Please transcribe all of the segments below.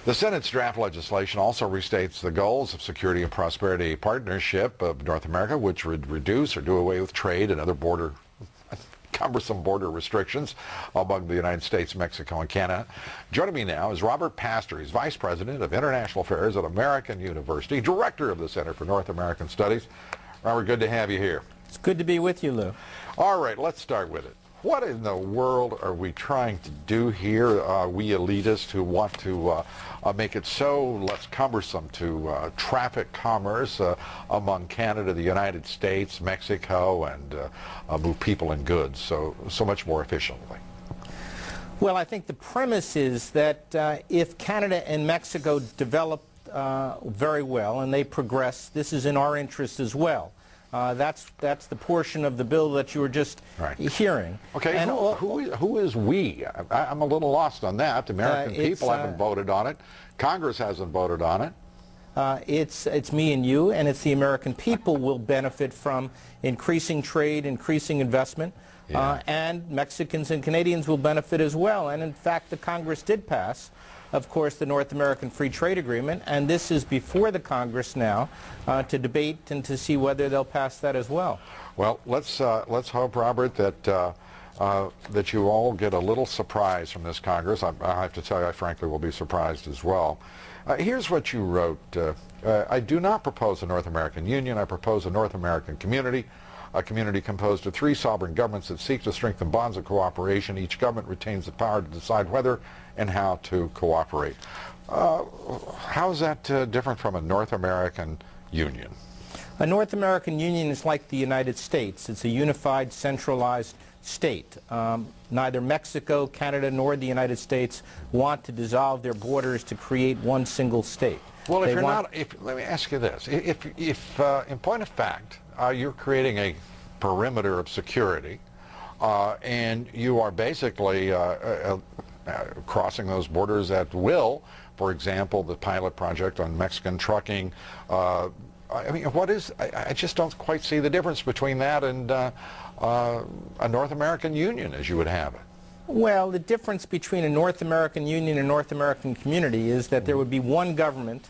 The Senate's draft legislation also restates the goals of Security and Prosperity Partnership of North America, which would reduce or do away with trade and other cumbersome border restrictions among the United States, Mexico, and Canada. Joining me now is Robert Pastor. He's Vice President of International Affairs at American University, Director of the Center for North American Studies. Robert, good to have you here. It's good to be with you, Lou. All right, let's start with it. What in the world are we trying to do here, we elitists who want to make it so less cumbersome to traffic commerce among Canada, the United States, Mexico, and move people and goods so much more efficiently? Well, I think the premise is that if Canada and Mexico develop very well and they progress, this is in our interest as well. That's the portion of the bill that you were just hearing. Okay, and who is we? I'm a little lost on that. The American people haven't voted on it. Congress hasn't voted on it. It's me and you, and it's the American people will benefit from increasing trade, increasing investment, and Mexicans and Canadians will benefit as well. And in fact, the Congress did pass, of course, the North American Free Trade Agreement, and this is before the Congress now to debate and to see whether they'll pass that as well. Well, let's hope, Robert, that that you all get a little surprise from this Congress. I have to tell you, I frankly will be surprised as well. Here's what you wrote. I do not propose a North American Union. I propose a North American community, a community composed of 3 sovereign governments that seek to strengthen bonds of cooperation. Each government retains the power to decide whether and how to cooperate. How is that different from a North American Union? A North American Union is like the United States. It's a unified, centralized state. Neither Mexico, Canada, nor the United States want to dissolve their borders to create one single state. Well, let me ask you this. If in point of fact, you're creating a perimeter of security, and you are basically crossing those borders at will, for example, the pilot project on Mexican trucking, I mean, I just don't quite see the difference between that and a North American Union as you would have it. Well, the difference between a North American Union and a North American community is that there would be one government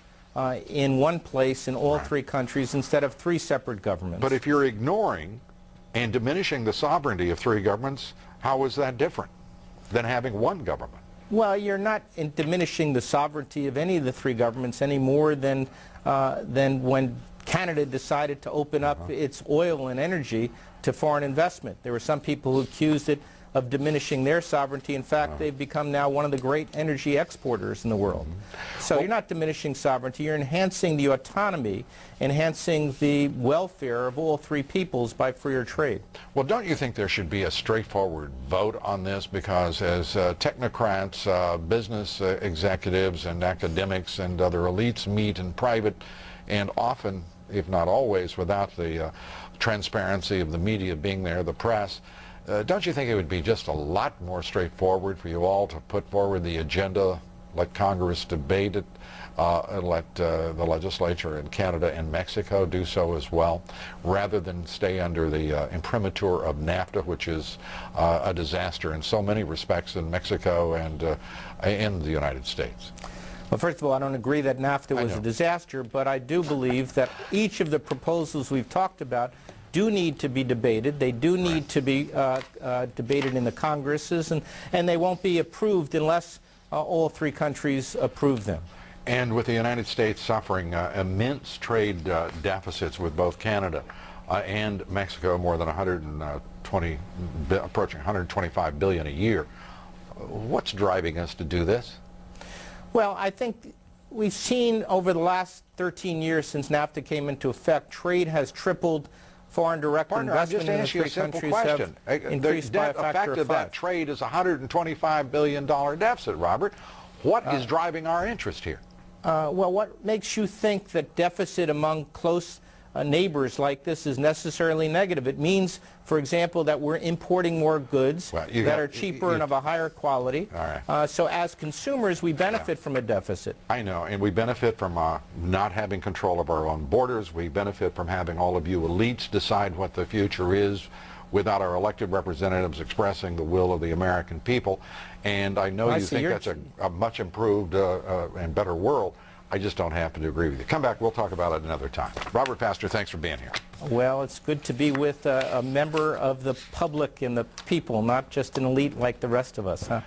in one place in all 3 countries instead of 3 separate governments. But if you're ignoring and diminishing the sovereignty of 3 governments, how is that different than having one government? Well, you're not diminishing the sovereignty of any of the 3 governments any more than when Canada decided to open up its oil and energy to foreign investment. There were some people who accused it of diminishing their sovereignty. In fact, they've become now one of the great energy exporters in the world. So you're not diminishing sovereignty, you're enhancing the autonomy, enhancing the welfare of all 3 peoples by freer trade. Well, don't you think there should be a straightforward vote on this? Because as technocrats, business executives and academics and other elites meet in private, and often, if not always, without the transparency of the media being there, the press, don't you think it would be just a lot more straightforward for you all to put forward the agenda, let Congress debate it, and let the legislature in Canada and Mexico do so as well, rather than stay under the imprimatur of NAFTA, which is a disaster in so many respects in Mexico and in the United States? Well, first of all, I don't agree that NAFTA was a disaster, but I do believe that each of the proposals we've talked about do need to be debated. They do need to be debated in the Congresses, and they won't be approved unless all 3 countries approve them. And with the United States suffering immense trade deficits with both Canada and Mexico, more than approaching 125 billion a year, what's driving us to do this? Well, I think we've seen over the last 13 years since NAFTA came into effect, trade has tripled. Foreign direct investment in the 3 countries have increased by a factor of 5. That trade is a $125 billion deficit, Robert. What is driving our interest here? Well, what makes you think that deficit among close neighbors like this is necessarily negative? It means, for example, that we're importing more goods that are cheaper and of a higher quality. So as consumers, we benefit from a deficit. I know, and we benefit from not having control of our own borders. We benefit from having all of you elites decide what the future is without our elected representatives expressing the will of the American people. And I know you think that's a much improved and better world. I just don't happen to agree with you. Come back, we'll talk about it another time. Robert Pastor, thanks for being here. Well, it's good to be with a member of the public and the people, not just an elite like the rest of us, huh?